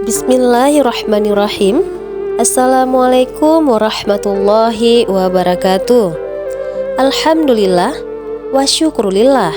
Bismillahirrahmanirrahim. Assalamualaikum warahmatullahi wabarakatuh. Alhamdulillah wa syukrulillah.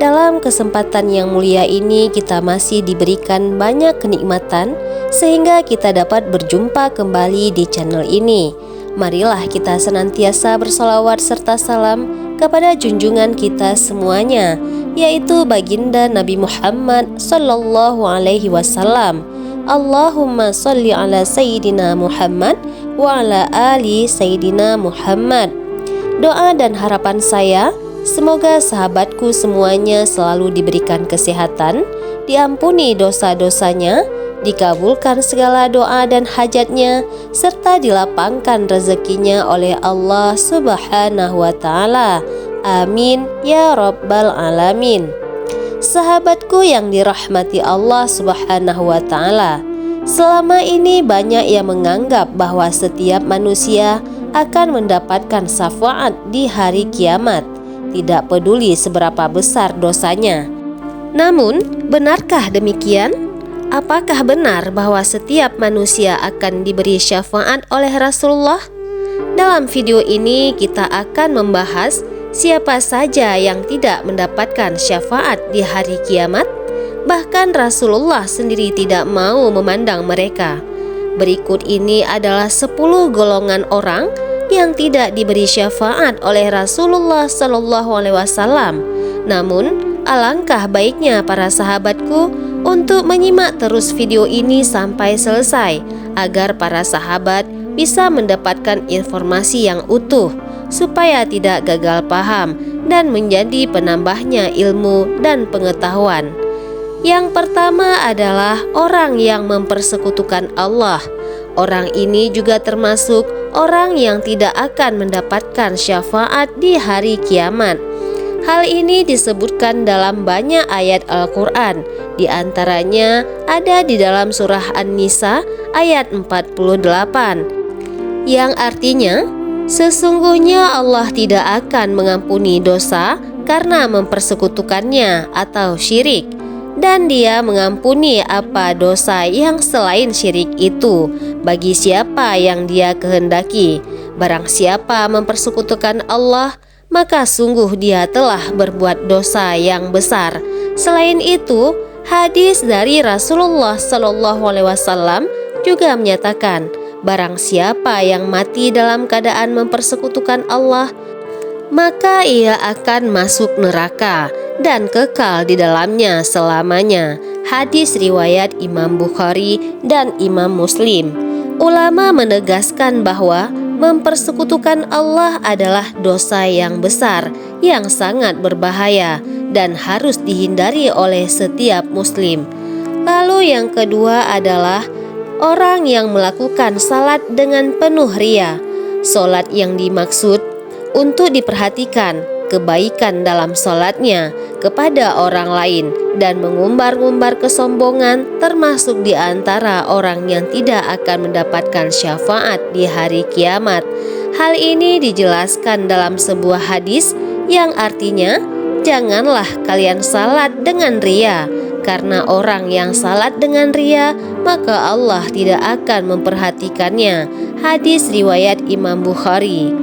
Dalam kesempatan yang mulia ini kita masih diberikan banyak kenikmatan sehingga kita dapat berjumpa kembali di channel ini. Marilah kita senantiasa bersolawat serta salam kepada junjungan kita semuanya, yaitu baginda Nabi Muhammad sallallahu alaihi wasallam. Allahumma salli ala Sayyidina Muhammad wa ala ali Sayyidina Muhammad. Doa dan harapan saya, semoga sahabatku semuanya selalu diberikan kesehatan, diampuni dosa-dosanya, dikabulkan segala doa dan hajatnya, serta dilapangkan rezekinya oleh Allah Subhanahu wa Ta'ala. Amin ya Rabbal Alamin. Sahabatku yang dirahmati Allah Subhanahu wa Ta'ala, selama ini banyak yang menganggap bahwa setiap manusia akan mendapatkan syafaat di hari kiamat, tidak peduli seberapa besar dosanya. Namun, benarkah demikian? Apakah benar bahwa setiap manusia akan diberi syafaat oleh Rasulullah? Dalam video ini kita akan membahas siapa saja yang tidak mendapatkan syafaat di hari kiamat. Bahkan Rasulullah sendiri tidak mau memandang mereka. Berikut ini adalah 10 golongan orang yang tidak diberi syafaat oleh Rasulullah SAW. Namun, alangkah baiknya para sahabatku untuk menyimak terus video ini sampai selesai, agar para sahabat bisa mendapatkan informasi yang utuh, supaya tidak gagal paham dan menjadi penambahnya ilmu dan pengetahuan. Yang pertama adalah orang yang mempersekutukan Allah. Orang ini juga termasuk orang yang tidak akan mendapatkan syafaat di hari kiamat. Hal ini disebutkan dalam banyak ayat Al-Quran. Di antaranya ada di dalam surah An-Nisa ayat 48, yang artinya, sesungguhnya Allah tidak akan mengampuni dosa karena mempersekutukannya atau syirik, dan Dia mengampuni apa dosa yang selain syirik itu bagi siapa yang Dia kehendaki. Barang siapa mempersekutukan Allah, maka sungguh dia telah berbuat dosa yang besar. Selain itu, hadis dari Rasulullah SAW juga menyatakan, barang siapa yang mati dalam keadaan mempersekutukan Allah, maka ia akan masuk neraka dan kekal di dalamnya selamanya. Hadis riwayat Imam Bukhari dan Imam Muslim. Ulama menegaskan bahwa mempersekutukan Allah adalah dosa yang besar, yang sangat berbahaya dan harus dihindari oleh setiap muslim. Lalu yang kedua adalah orang yang melakukan salat dengan penuh ria. Salat yang dimaksud untuk diperhatikan kebaikan dalam salatnya kepada orang lain dan mengumbar-ngumbar kesombongan, termasuk di antara orang yang tidak akan mendapatkan syafaat di hari kiamat. Hal ini dijelaskan dalam sebuah hadis yang artinya, janganlah kalian salat dengan ria, karena orang yang salat dengan ria, maka Allah tidak akan memperhatikannya. Hadis riwayat Imam Bukhari.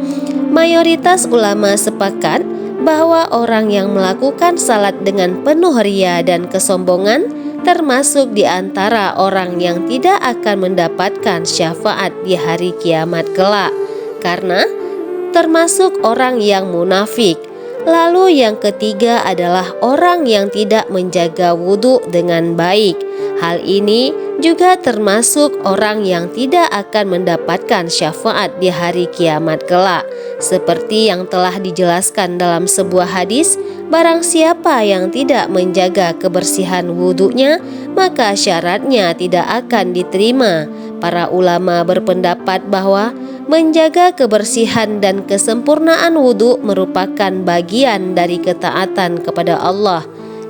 Mayoritas ulama sepakat bahwa orang yang melakukan salat dengan penuh ria dan kesombongan termasuk di antara orang yang tidak akan mendapatkan syafaat di hari kiamat kelak, karena termasuk orang yang munafik. Lalu yang ketiga adalah orang yang tidak menjaga wudhu dengan baik. Hal ini juga termasuk orang yang tidak akan mendapatkan syafaat di hari kiamat kelak. Seperti yang telah dijelaskan dalam sebuah hadis, barang siapa yang tidak menjaga kebersihan wudhunya, maka syaratnya tidak akan diterima. Para ulama berpendapat bahwa menjaga kebersihan dan kesempurnaan wudhu merupakan bagian dari ketaatan kepada Allah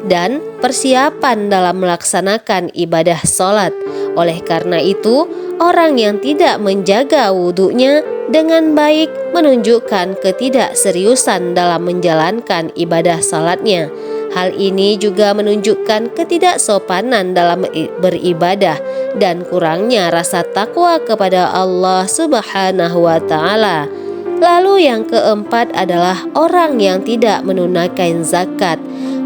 dan persiapan dalam melaksanakan ibadah sholat. Oleh karena itu, orang yang tidak menjaga wudhunya dengan baik menunjukkan ketidakseriusan dalam menjalankan ibadah salatnya. Hal ini juga menunjukkan ketidaksopanan dalam beribadah dan kurangnya rasa takwa kepada Allah Subhanahu wa Ta'ala. Lalu yang keempat adalah orang yang tidak menunaikan zakat.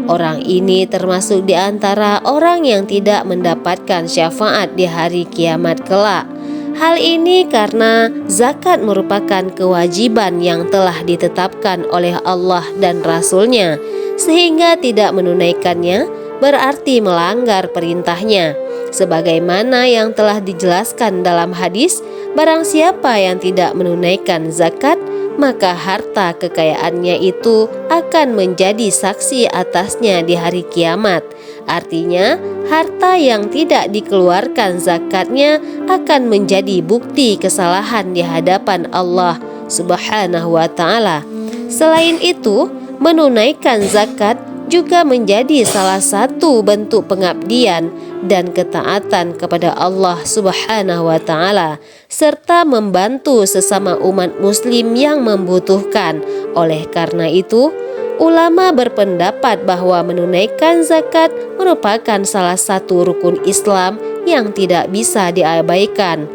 Orang ini termasuk di antara orang yang tidak mendapatkan syafaat di hari kiamat kelak. Hal ini karena zakat merupakan kewajiban yang telah ditetapkan oleh Allah dan Rasul-Nya, sehingga tidak menunaikannya berarti melanggar perintahnya. Sebagaimana yang telah dijelaskan dalam hadis, barang siapa yang tidak menunaikan zakat, maka harta kekayaannya itu akan menjadi saksi atasnya di hari kiamat. Artinya, harta yang tidak dikeluarkan zakatnya akan menjadi bukti kesalahan di hadapan Allah Subhanahu wa Ta'ala. Selain itu, menunaikan zakat juga menjadi salah satu bentuk pengabdian dan ketaatan kepada Allah Subhanahu wa Ta'ala, serta membantu sesama umat muslim yang membutuhkan. Oleh karena itu, ulama berpendapat bahwa menunaikan zakat merupakan salah satu rukun Islam yang tidak bisa diabaikan.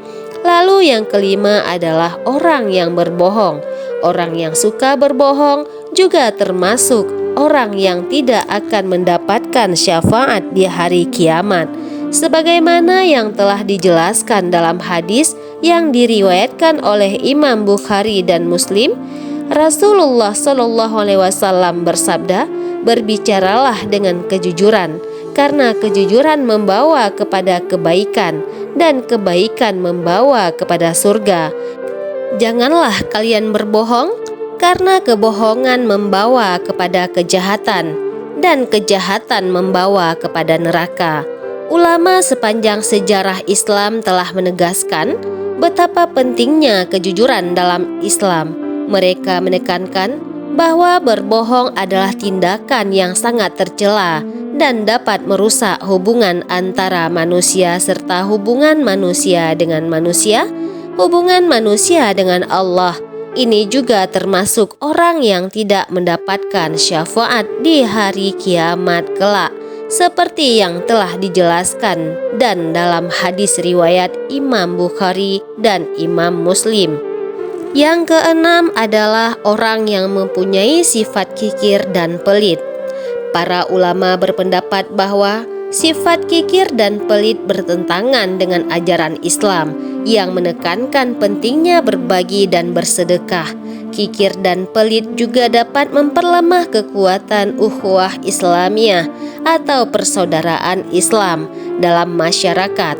Lalu yang kelima adalah orang yang berbohong. Orang yang suka berbohong juga termasuk orang yang tidak akan mendapatkan syafaat di hari kiamat. Sebagaimana yang telah dijelaskan dalam hadis yang diriwayatkan oleh Imam Bukhari dan Muslim, Rasulullah SAW bersabda, "Berbicaralah dengan kejujuran, karena kejujuran membawa kepada kebaikan, dan kebaikan membawa kepada surga. Janganlah kalian berbohong, karena kebohongan membawa kepada kejahatan, dan kejahatan membawa kepada neraka." Ulama sepanjang sejarah Islam telah menegaskan betapa pentingnya kejujuran dalam Islam. Mereka menekankan bahwa berbohong adalah tindakan yang sangat tercela dan dapat merusak hubungan antara manusia serta hubungan manusia dengan manusia, hubungan manusia dengan Allah. Ini juga termasuk orang yang tidak mendapatkan syafaat di hari kiamat kelak, seperti yang telah dijelaskan dan dalam hadis riwayat Imam Bukhari dan Imam Muslim. Yang keenam adalah orang yang mempunyai sifat kikir dan pelit. Para ulama berpendapat bahwa sifat kikir dan pelit bertentangan dengan ajaran Islam yang menekankan pentingnya berbagi dan bersedekah. Kikir dan pelit juga dapat memperlemah kekuatan ukhuwah Islamiyah atau persaudaraan Islam dalam masyarakat.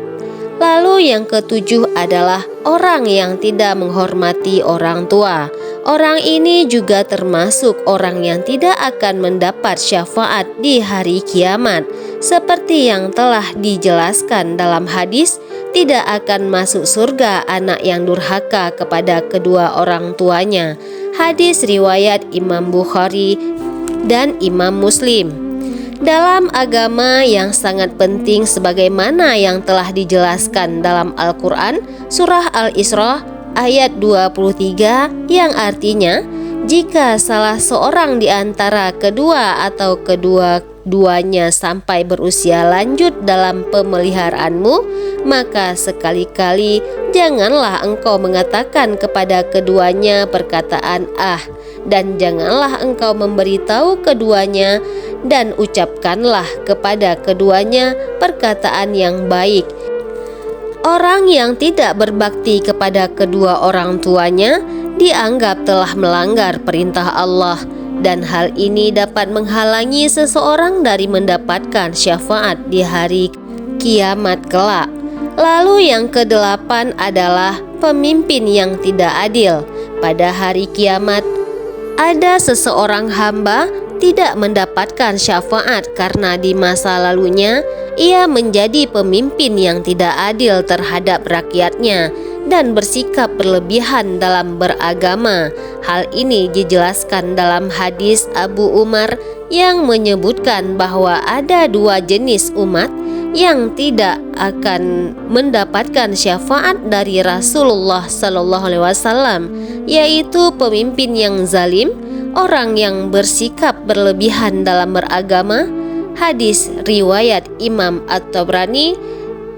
Lalu yang ketujuh adalah orang yang tidak menghormati orang tua. Orang ini juga termasuk orang yang tidak akan mendapat syafaat di hari kiamat. Seperti yang telah dijelaskan dalam hadis, tidak akan masuk surga anak yang durhaka kepada kedua orang tuanya. Hadis riwayat Imam Bukhari dan Imam Muslim. Dalam agama yang sangat penting sebagaimana yang telah dijelaskan dalam Al-Quran, surah Al-Isra ayat 23, yang artinya, jika salah seorang di antara kedua atau kedua-duanya sampai berusia lanjut dalam pemeliharaanmu, maka sekali-kali janganlah engkau mengatakan kepada keduanya perkataan "ah", dan janganlah engkau memberitahu keduanya, dan ucapkanlah kepada keduanya perkataan yang baik. Orang yang tidak berbakti kepada kedua orang tuanya dianggap telah melanggar perintah Allah, dan hal ini dapat menghalangi seseorang dari mendapatkan syafaat di hari kiamat kelak. Lalu yang kedelapan adalah pemimpin yang tidak adil. Pada hari kiamat, ada seseorang hamba tidak mendapatkan syafaat karena di masa lalunya ia menjadi pemimpin yang tidak adil terhadap rakyatnya dan bersikap berlebihan dalam beragama. Hal ini dijelaskan dalam hadis Abu Umar yang menyebutkan bahwa ada dua jenis umat yang tidak akan mendapatkan syafaat dari Rasulullah SAW, yaitu pemimpin yang zalim. orang yang bersikap berlebihan dalam beragama. Hadis riwayat Imam At-Tabrani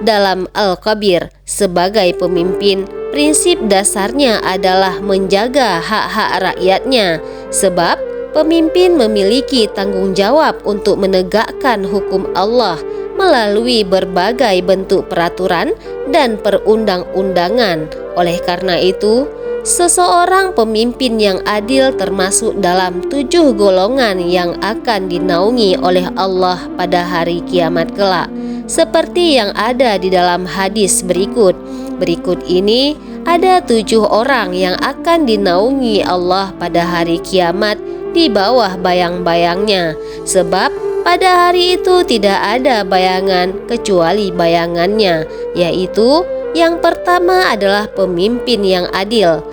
dalam Al-Kabir. Sebagai pemimpin, prinsip dasarnya adalah menjaga hak-hak rakyatnya, sebab pemimpin memiliki tanggung jawab untuk menegakkan hukum Allah melalui berbagai bentuk peraturan dan perundang-undangan. Oleh karena itu, seseorang pemimpin yang adil termasuk dalam 7 golongan yang akan dinaungi oleh Allah pada hari kiamat kelak, seperti yang ada di dalam hadis berikut. Berikut ini ada 7 orang yang akan dinaungi Allah pada hari kiamat di bawah bayang-bayangnya, sebab pada hari itu tidak ada bayangan kecuali bayangannya, yaitu yang pertama adalah pemimpin yang adil.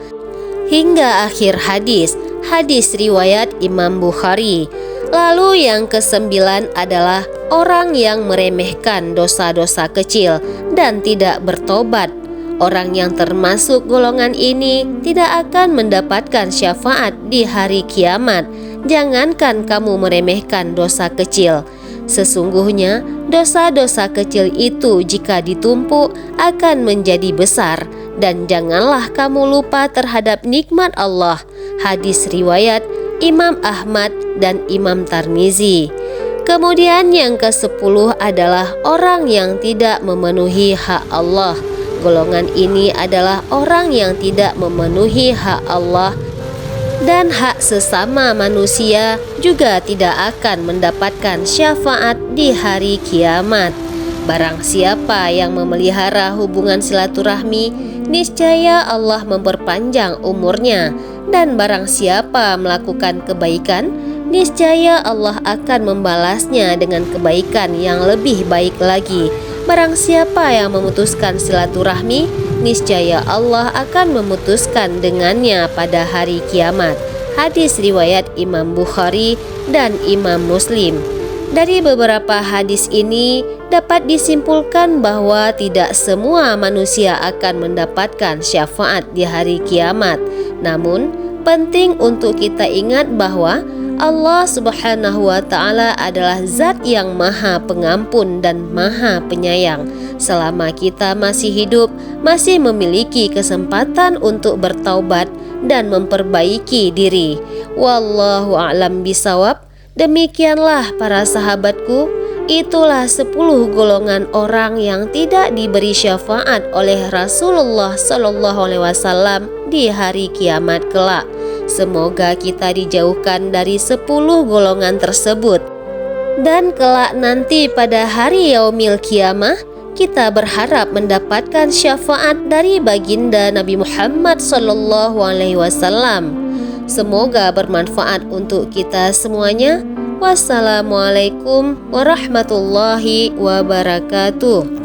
Hingga akhir hadis, hadis riwayat Imam Bukhari. Lalu yang ke-9 adalah orang yang meremehkan dosa-dosa kecil dan tidak bertobat. Orang yang termasuk golongan ini tidak akan mendapatkan syafaat di hari kiamat. Jangankan kamu meremehkan dosa kecil, sesungguhnya dosa-dosa kecil itu jika ditumpuk akan menjadi besar. Dan janganlah kamu lupa terhadap nikmat Allah. Hadis riwayat Imam Ahmad dan Imam Tirmizi. Kemudian yang ke-10 adalah orang yang tidak memenuhi hak Allah. Golongan ini adalah orang yang tidak memenuhi hak Allah dan hak sesama manusia, juga tidak akan mendapatkan syafaat di hari kiamat. Barang siapa yang memelihara hubungan silaturahmi, niscaya Allah memperpanjang umurnya. Dan barang siapa melakukan kebaikan, niscaya Allah akan membalasnya dengan kebaikan yang lebih baik lagi. Barang siapa yang memutuskan silaturahmi, niscaya Allah akan memutuskan dengannya pada hari kiamat. Hadis riwayat Imam Bukhari dan Imam Muslim. Dari beberapa hadis ini dapat disimpulkan bahwa tidak semua manusia akan mendapatkan syafaat di hari kiamat. Namun, penting untuk kita ingat bahwa Allah Subhanahu wa Ta'ala adalah Zat yang Maha Pengampun dan Maha Penyayang. Selama kita masih hidup, masih memiliki kesempatan untuk bertaubat dan memperbaiki diri. Wallahu a'lam bisawab. Demikianlah para sahabatku, itulah 10 golongan orang yang tidak diberi syafaat oleh Rasulullah SAW di hari kiamat kelak. Semoga kita dijauhkan dari 10 golongan tersebut. Dan kelak nanti pada hari yaumil kiamah, kita berharap mendapatkan syafaat dari baginda Nabi Muhammad SAW. Semoga bermanfaat untuk kita semuanya. Wassalamualaikum warahmatullahi wabarakatuh.